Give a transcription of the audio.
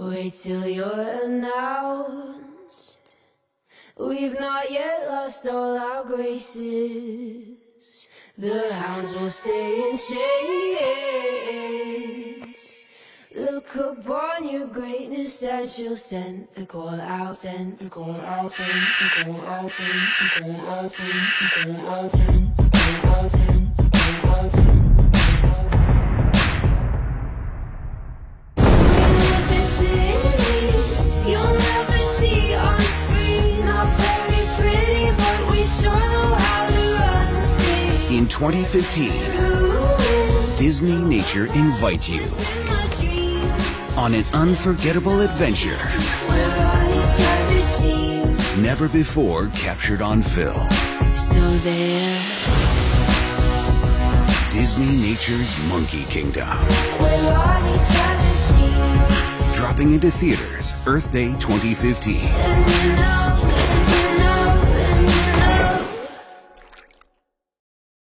Wait till you're announced. We've not yet lost all our graces. The hounds will stay in chains. Look upon your greatness and she'll send the call out, send the call out, send the call out, send the call out, send the call out, send the call out, send the call out, send the call out. You'll never see on screen, not very pretty, but we sure know how to run things. In 2015, Disney Nature invites you on an unforgettable adventure never before captured on film. So there, Disney Nature's Monkey Kingdom. we're on each other's team, Dropping into theaters Earth Day 2015. and you know